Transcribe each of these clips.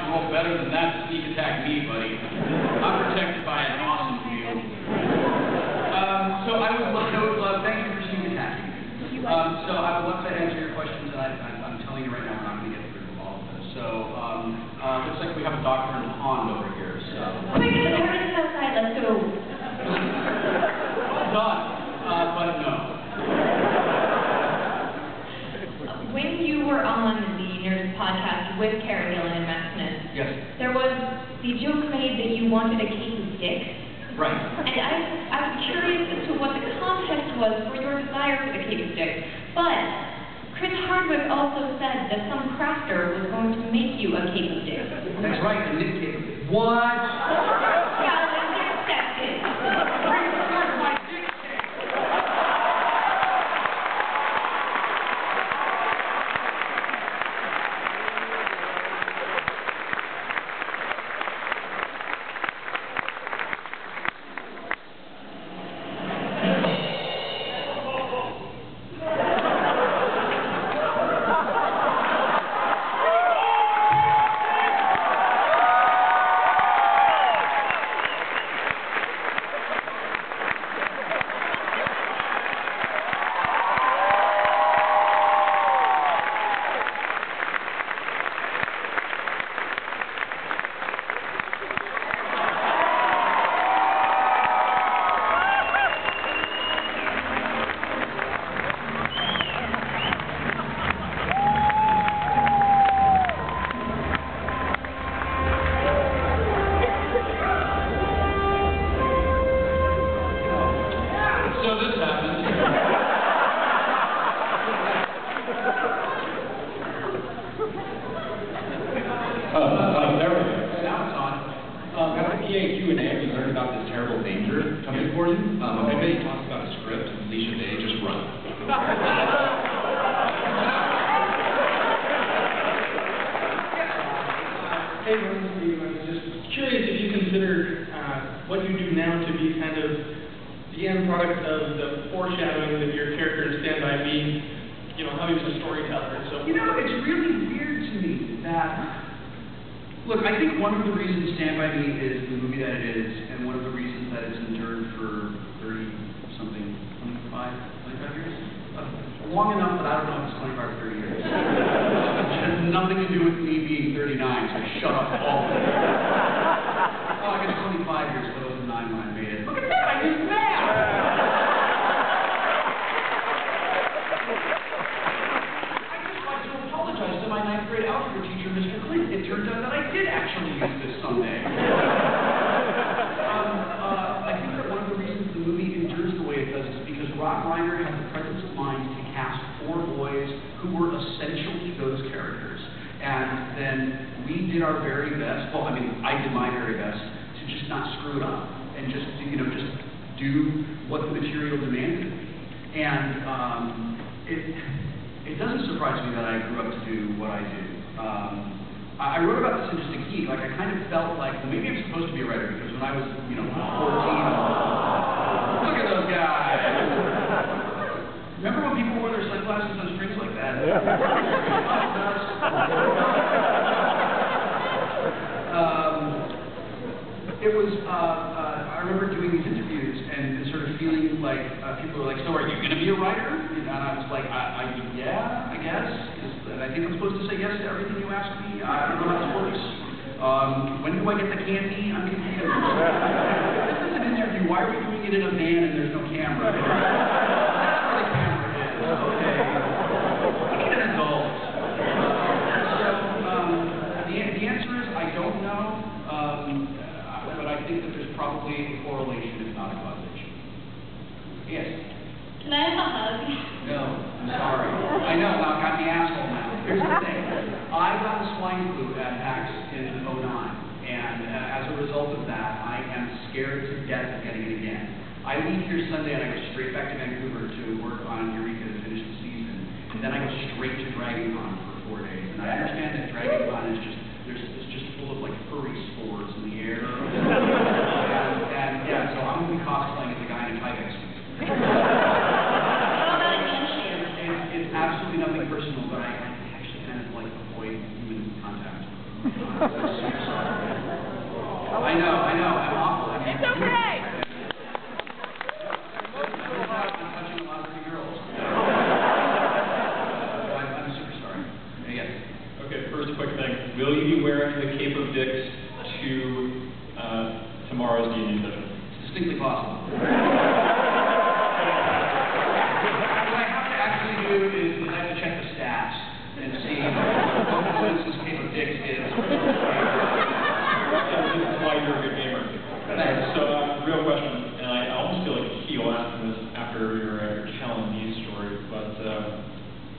roll better than that to sneak attack me, buddy. I'm protected by an awesome view. So I would love, thank you for sneak attacking me. So I would love to answer your questions, and I'm telling you right now, we're not going to get through all of this. So, looks like we have a doctor in the pond over here, so. Oh my God, everything's outside, let's go. Well done, but no. When you were on the Nerd podcast with Karen Gillan and Matt Smith, yes, there was the joke made that you wanted a cake of stick. Right. And I'm curious as to what the context was for your desire for the cake of stick. But Chris Hardwick also said that some crafter was going to make you a cake of stick. That's right, a knit cake of stick. What? Challenge accepted. There we go. Now it's on. Got the PAQ and A. We learned about this terrible danger coming for you. If anybody talks about a script, Alicia Day, just run. Hey, Ron, Steve, I was just curious if you consider what you do now to be kind of the end product of the foreshadowing of your character in Stand By Me, you know, how he was a storyteller and so forth. You know, it's really weird to me that, look, I think one of the reasons Stand By Me is the movie that it is, and one of the reasons that it's endured for 30-something, 25 years? Long enough that I don't know if it's 25 or 30 years. It has nothing to do with me being 39, so shut up all of it. Oh, I guess 25 years, but it was 9 when I made it. Look at that, I did math! To my 9th grade algebra teacher, Mr. Clinton. It turns out that I did actually use this someday. I think that one of the reasons the movie endures the way it does is because Rob Reiner had the presence of mind to cast 4 boys who were essentially those characters. And then we did our very best, well, I mean, I did my very best to just not screw it up and just, you know, just do what the material demanded. And it doesn't surprise me that I grew up to do what I do. I wrote about this in just a geek. Like, I kind of felt like, well, maybe I'm supposed to be a writer because when I was, you know, 14, look at those guys. Remember when people wore their sunglasses on strings like that? It was, I remember doing these interviews and sort of feeling like people were like, so are you going to be a writer? And I was like, yeah, I guess. And I think I'm supposed to say yes to everything you ask me. I don't know how this works. When do I get the candy? I'm confused. This is an interview. Why are we doing it in a van and there's no camera? That's where the camera is. Okay. I need an adult. So, the answer is I don't know. But I think that there's probably a correlation, if not a causation. Yes? Can I have a hug? No, I'm sorry. I know, I've got the asshole now. Here's the thing. I got the swine flu at PAX in 2009, and as a result of that, I am scared to death of getting it again. I leave here Sunday and I go straight back to Vancouver to work on Eureka to finish the season, and then I go straight to Dragon Con for 4 days. And I understand that Dragon Con is just, it's just full of like furry spores in the air. And yeah, so I'm going to be cosplaying as the guy in a Tyvek suit. It's absolutely nothing personal, but I actually kind of like avoid human contact. I know, I'm awful. I mean, It's okay. I'm touching a lot of girls. I'm a superstar. Yes. Okay, first quick thing. Will you be wearing the Cape of Dicks to tomorrow's D&D session? It's distinctly possible. What I have to actually do is I have to check the stats and see what this Cape of Dicks is. This is why you're a good gamer. Thanks. So, real question, and I almost feel like heel asking this after your Challenge D story, but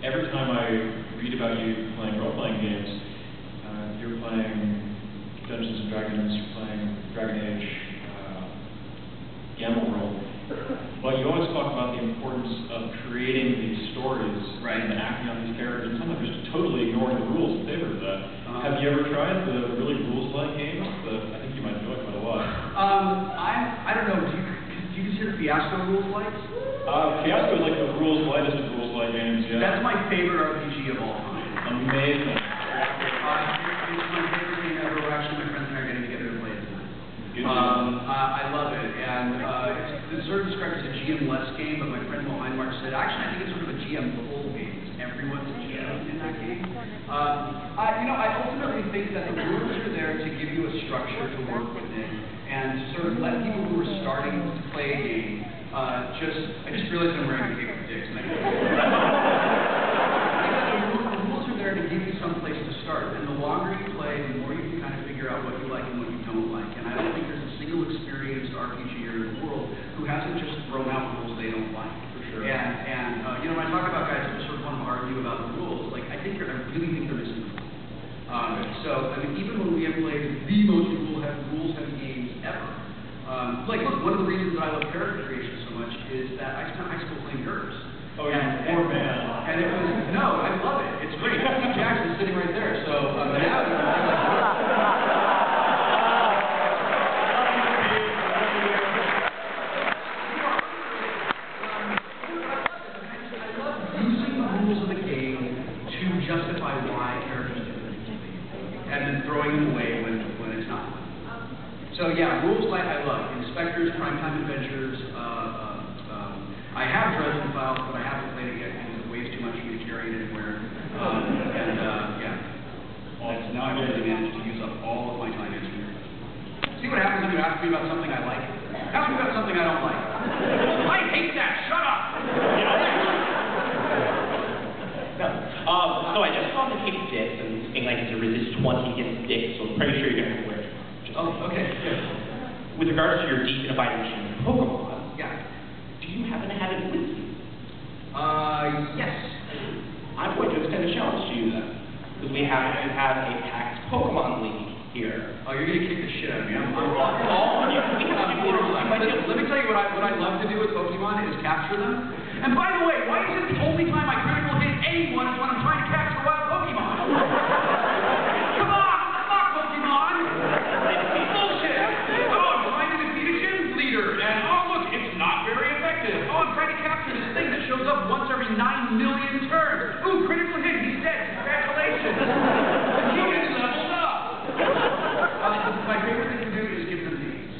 every time I read about you playing role-playing games, you're playing Dungeons and Dragons, you're playing Dragon Age, Gamble World, but you always talk about the importance of creating these stories Right. and acting out these characters, and sometimes just totally ignoring the rules in favor of that. Have you ever tried the really rules-like games? I think you might enjoy quite a lot. I don't know. Do you consider Fiasco rules light? Fiasco is like the rules lightest of rules light games, yeah. That's my favorite RPG of all time. Amazing. It's my favorite game ever. Actually, my friends and I are getting together to play it tonight. I love it, and it's sort of described as a GM-less game, but my friend Wil Wheaton said, actually, I think it's sort of a GM-full game. Everyone's a GM in that game. I ultimately think that the rules are there to give you a structure to work within, and to sort of let people who are starting to play a game I just realized I'm wearing a Cape of Dicks. And the rules are there to give you some place to start, and the longer you play, the more you can kind of figure out what you like and what you don't like. And I don't think there's a single experienced RPGer in the world who hasn't just thrown out rules they don't like. For sure. And when I talk about guys who sort of want to argue about the rules, like I really think they're missing the point. So I mean, even when we have played the most rules-heavy games ever, look, one of the reasons that I love character creation so much is that I spent high school playing GURPS. Oh, yeah, poor man. And it was, no, I love it. It's great. Steve Jackson's sitting right there, so now you can I love using the rules of the game to justify why characters do what they do, and then throwing them away when it's not. So yeah, rules like I love. Inspectors, Primetime Adventures. I have Dresden Files, but I haven't played it yet because it weighs too much for me to carry it anywhere. Now I've really managed to use up all of my time answering your questions. See what happens when you ask me about something I like? Ask me about something I don't like. I hate that! Shut up! So I just saw the Cape of Dicks, and this thing like it's a resist 20 against dicks, so I'm pretty sure you're going to wear it. Okay. Good. With regards to your deep and abiding interest in Pokemon, Yeah. do you happen to have it with you? Yes. I'm going to extend a challenge to you then, because we happen to have a packed Pokemon League here. Oh, you're gonna kick the shit out of me. I'm all on you. Let me tell you what I love to do with Pokemon is capture them. And by the way, why is it the only time I critical hit anyone is when I'm trying to capture wild Pokemon? Come on, fuck Pokemon! Bullshit! Oh, I'm trying to defeat a gym leader, and oh look, it's not very effective. Oh, I'm trying to capture this thing that shows up once every 9 million turns. Ooh, critical hit, he's dead. Congratulations. The human leveled up. My favorite thing to do is give them names.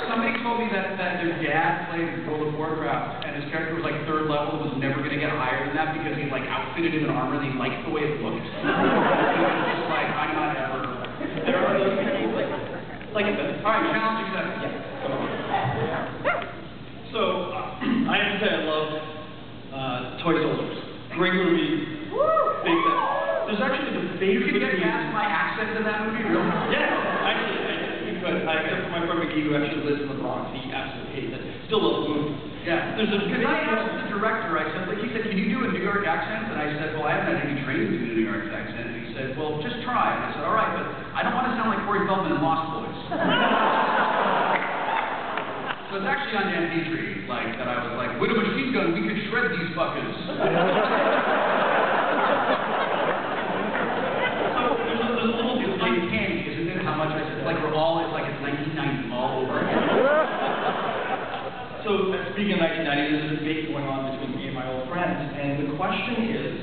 Somebody told me that their dad played World of Warcraft, and his character was like 3rd level and was never going to get higher than that because he like outfitted him in armor and he liked the way it looked. He was just like, I'm not ever. There are those things like a bit. All right, challenge accepted. Yeah, come on. So, I have to say I love Toy Soldiers. Great movie. Big fan. There's actually a debate You could get between... past my accent in that movie, really? Yeah, actually, you could. Except for my friend McGee, who actually lives in the Bronx. He absolutely hates it. Still loves the movie. Yeah. There's a Because I asked the director, I said, he said, can you do a New York accent? And I said, well, I haven't had any training to do a New York accent. And he said, well, just try. And I said, all right, but I don't want to sound like Corey Feldman in Lost Boys. So it's actually on the MP3, like, that I was like, with a machine gun, we could shred these fuckers. There's a little It's uncanny, isn't it? How much I said, like it's like it's 1990 all over again. So, speaking of 1990, there's a debate going on between me and my old friends, and the question is,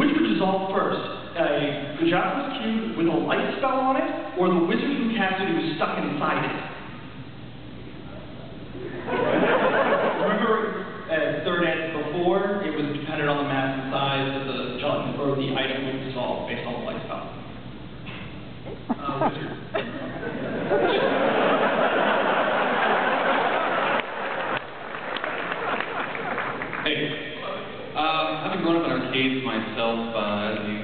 which would you dissolve first? A Japanese cube with a light spell on it, or the wizard who casted it was stuck inside it? Remember, third ed before, it was dependent on the mass and size of the gelatin, or the item would dissolve based on the light spell. Wizard. Having grown up in arcades myself, as you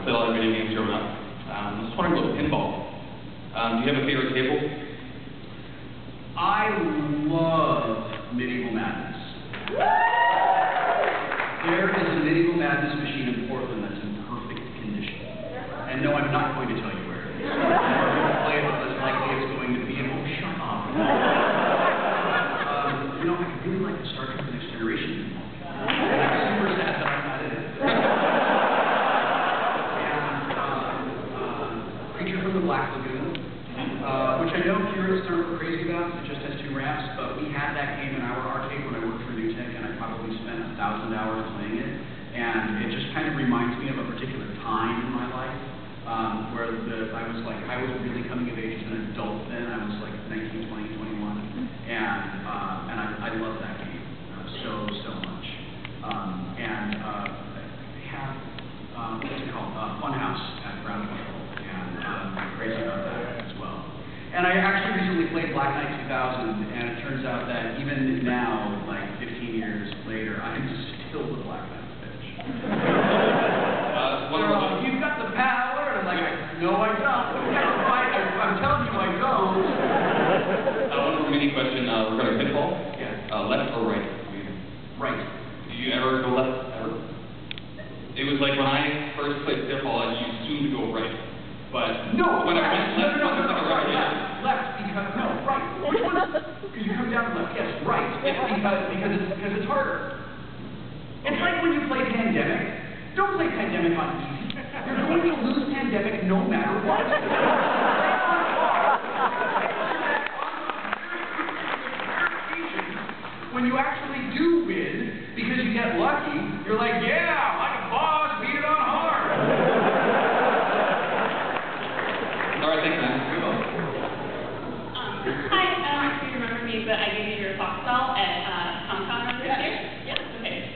played a lot of video games growing up, I was wondering about pinball. Do you have a favorite table? I love Medieval Madness. There is a Medieval Madness machine in Portland that's in perfect condition. And no, I'm not going to tell you where it is. The more people play it, the less likely it's going to be. And oh, shut up. You know, I really like the Star Trek The Next Generation pinball. I'm super sad that I'm not in it. And Creature from the Black Lagoon, which I know purists aren't crazy about, it just has 2 ramps, but we had that game in our arcade when I worked for New Tech, and I probably spent 1,000 hours playing it, and it just kind of reminds me of a particular time in my life, where I was really coming of age as an adult then. I was like 19, 20, 21, and I love that game so much. They have, what's it called, Funhouse at Ground Control, and I'm crazy about that as well. And I actually recently played Black Knight 2000, and it turns out that even now, like 15 years later, I'm still the Black Knight bitch. You've got the power, and I'm like, no, I don't. I'm telling you, I don't. One more mini question regarding pinball. Yeah. Left or right? Right. Do you ever go left? Ever? It was like when I first played pinball, you assumed to go right. But no, when I went left, no, it was like a right. Left, because, no, right. Which one? Because you come down left. Yes, right. Because it's harder. It's like when you play Pandemic. Don't play Pandemic on easy. You're going to lose Pandemic no matter what. When you actually do win, because you get lucky, you're like, yeah, like a boss, beat it on hard. All right, thanks, man. You're welcome. Hi, I don't know if you remember me, but I gave you your Fox doll at Comic-Con this year. Yes. Okay.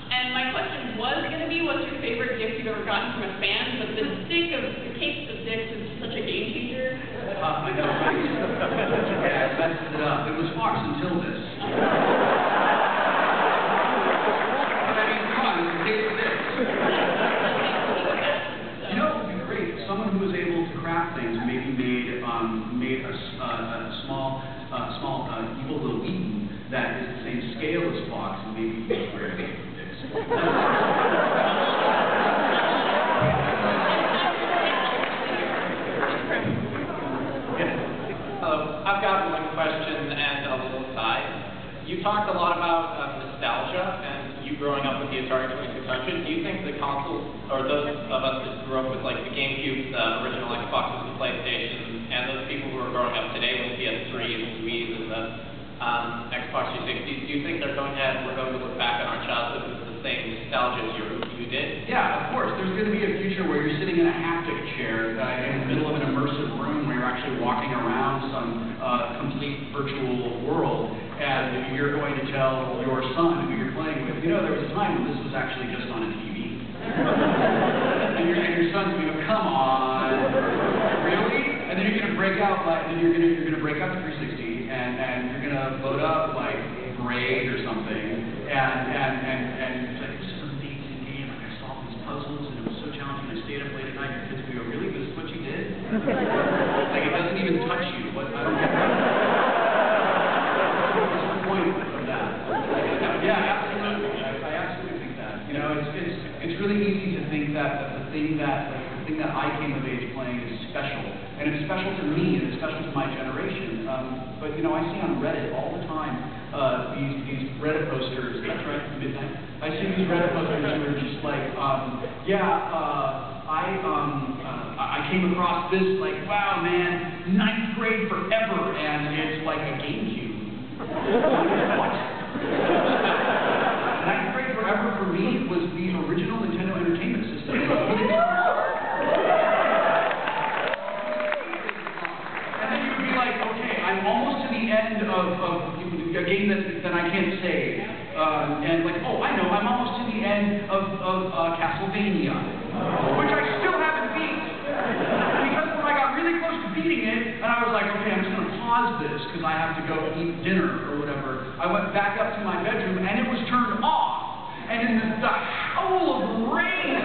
And my question was going to be, what's your favorite gift you've ever gotten from a fan? But the case of dicks is such a game changer. I know, right? Yeah, it messes it up. It was Fox until this. But I mean, come on, it's a case of this. You know, it would be great if someone who was able to craft things maybe made a small evil Wil Wheaton that is the same scale as Fox, and maybe he was wearing it from dicks. I've got one question and a little aside. You talked a lot about nostalgia and you growing up with the Atari 2600. Do you think the consoles, or those of us that grew up with like the GameCube, the original Xboxes, the PlayStation, and those people who are growing up today with PS3s and Wii's and the Xbox 360s, do you think we're going to look back on our childhood with the same nostalgia as you did? Yeah, of course. There's going to be a future where you're sitting in a haptic chair in the middle of an immersive room where you're actually walking around some complete virtual world, and you're going to tell your son who you're playing with, you know, there was a time when this was actually just on a TV. and your son's going to go, come on, really? And then you're going to break out, then you're going to break out the 360, and you're going to load up like Braid or something, and it's like, this is an amazing game. Like I solved these puzzles, and it was so challenging. I stayed up late at night. Your kids go, really? This is what you did? Like it doesn't even touch you. What? I don't get that. What's the point of that? Yeah, absolutely. I absolutely think that. You know, it's really easy to think that the thing that I came of age playing is special, and it's special to me, and it's special to my generation. But you know, I see on Reddit all the time these Reddit posters. That's right, midnight. I see these Reddit posters who are just like, I came across this, like, wow, man, 9th grade forever, and it's like a GameCube. What? 9th grade forever for me was the original Nintendo Entertainment and like, oh, I know, I'm almost to the end of Castlevania, which I still haven't beat. Because when I got really close to beating it, and I was like, okay, I'm just going to pause this because I have to go eat dinner or whatever, I went back up to my bedroom and it was turned off. And in the howl of rain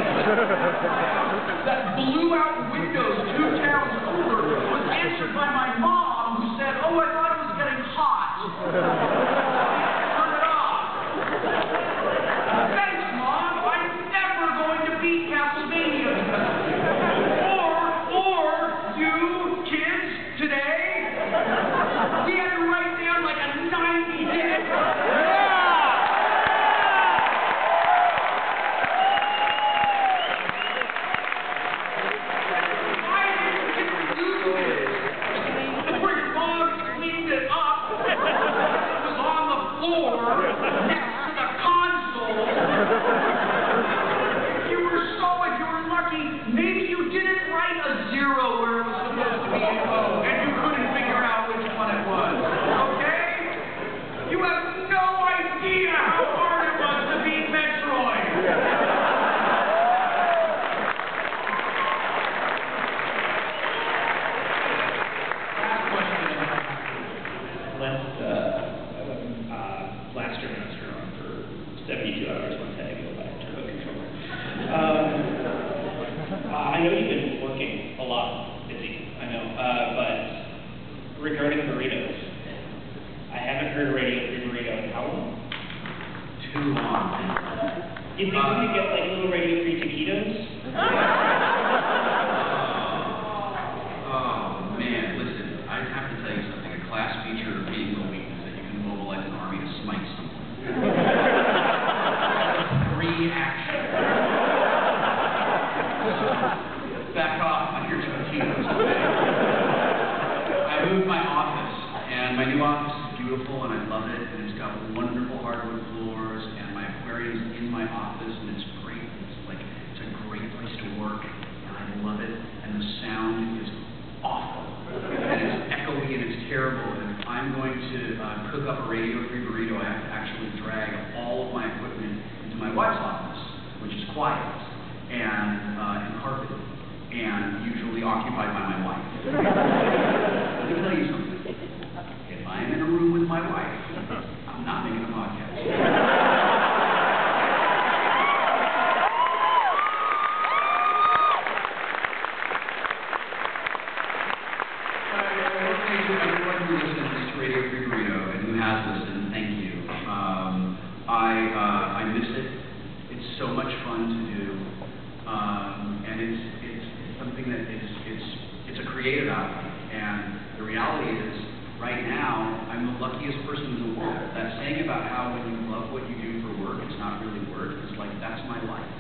that blew out windows 2 towns over was answered by my mom, who said, oh, I thought it was getting hot. Turn it off. Thanks, Mom. I'm never going to beat Castlevania because of you. Or you kids today, we had to write down like a 90-minute. I know you've been working a lot, busy, I know, but regarding burritos, I haven't heard Radio Free Burrito in how long? Too long. Do you think we could get like little Radio Free taquitos? Oh, man, listen, I have to tell you something. A class feature of being Wil Wheaton is that you can mobilize an army to smite someone. Free action. Back off on your taquitos, okay? I moved my office, and my new office is beautiful, and I love it, and it's got wonderful hardwood floors, and my aquarium's in my office, and it's great. It's a great place to work, and I love it, and the sound is awful, and it's echoey, and it's terrible, and if I'm going to cook up a Radio Free Burrito, I have to actually drag all of my equipment into my wife's office, which is quiet, and carpeted, and usually occupied by my wife. Let me tell you something. If I'm in a room with my wife, I'm not making a podcast. Everyone who listens to Radio Free Burrito and who has listened, thank you. I miss it. It's so much fun to do. And it's something that it's a creative outlet, and the reality is, right now, I'm the luckiest person in the world. That saying about how when you love what you do for work, it's not really work, it's like, that's my life.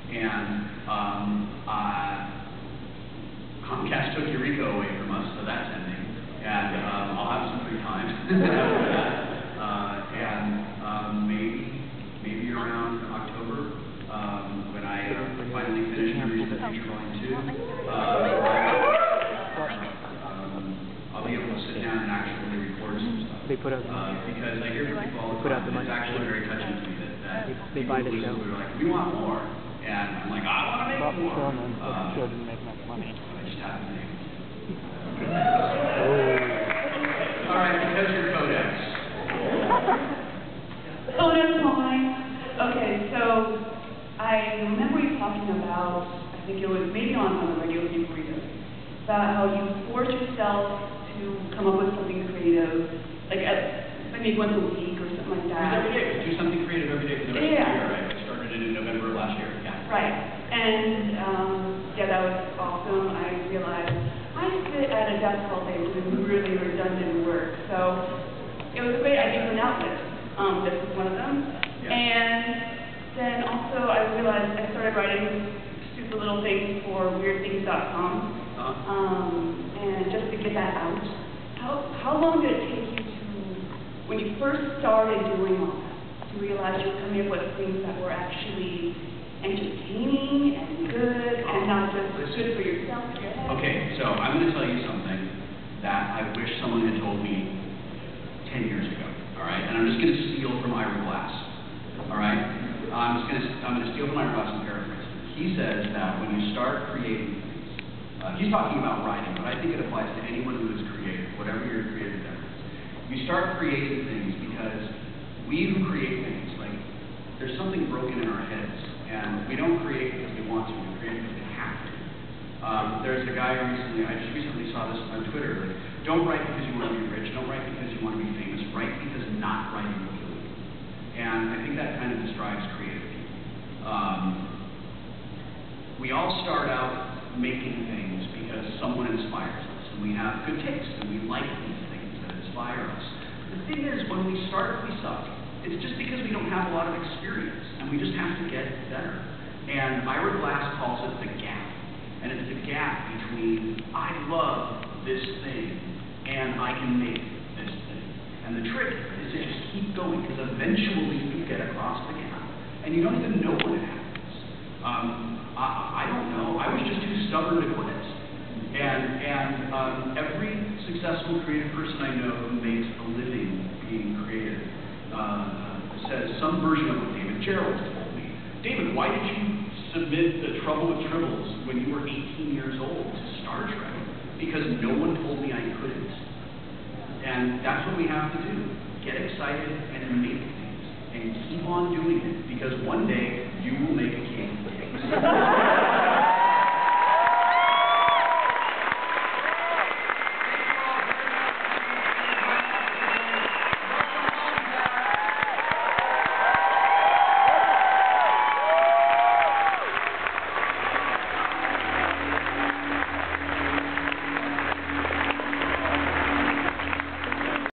And Comcast took Eureka away from us, so that's ending, and I'll have some free time after that. And maybe around October, when I finally finish Memories of the Future Volume 2, I'll be able to sit down and actually record some stuff. Because I hear from people all the time, and it's actually very touching to me that people listen to it are like, we want more. And I'm like, I want to make more. I just haven't been able to. All right, because you're Codex. Oh, that's fine. Okay, so I remember you talking about, I think it was maybe on the Radio Free Burrito, about how you force yourself to come up with something creative, like maybe once a week or something like that. Every day. Do something creative every day for the rest of the year, right? I started it in November of last year. Yeah. Right. And yeah, that was awesome. I realized I sit at a desk all day doing really redundant work. So it was a great idea for an outlet. This was one of them. Yeah. And then also I realized I started writing stupid little things for weirdthings.com. And just to get that out. How long did it take you to, when you first started doing all that, to realize you were coming up with things that were actually entertaining and good and not just good for yourself or your head? Okay, so I'm going to tell you something that I wish someone had told me 10 years ago, all right? And I'm just going to steal from Ira Glass. I'm going to steal from my Ross and paraphrase. He says that when you start creating things, he's talking about writing, but I think it applies to anyone who is creative, whatever your creative endeavor is. You start creating things because we who create things, like, there's something broken in our heads, and we don't create because we want to, we create because we have to. There's a guy I just recently saw this on Twitter, like, don't write because you want to be rich, don't write because you want to be famous, write because not writing will kill you. And I think that kind of describes creative people. We all start out making things because someone inspires us, and we have good taste, and we like these things that inspire us. The thing is, when we start, we suck. It's just because we don't have a lot of experience, and we just have to get better. And Ira Glass calls it the gap. And it's the gap between, I love this thing, and I can make this thing. And the trick is to just keep going, because eventually you get across the gap, and you don't even know when it happens. I don't know. I was just too stubborn to quit. And every successful creative person I know who makes a living being creative says some version of what David Gerald told me. David, why did you submit The Trouble with Tribbles when you were 18 years old to Star Trek? Because no one told me I couldn't. And that's what we have to do. Get excited and make things. And keep on doing it. Because one day, you will make a cake.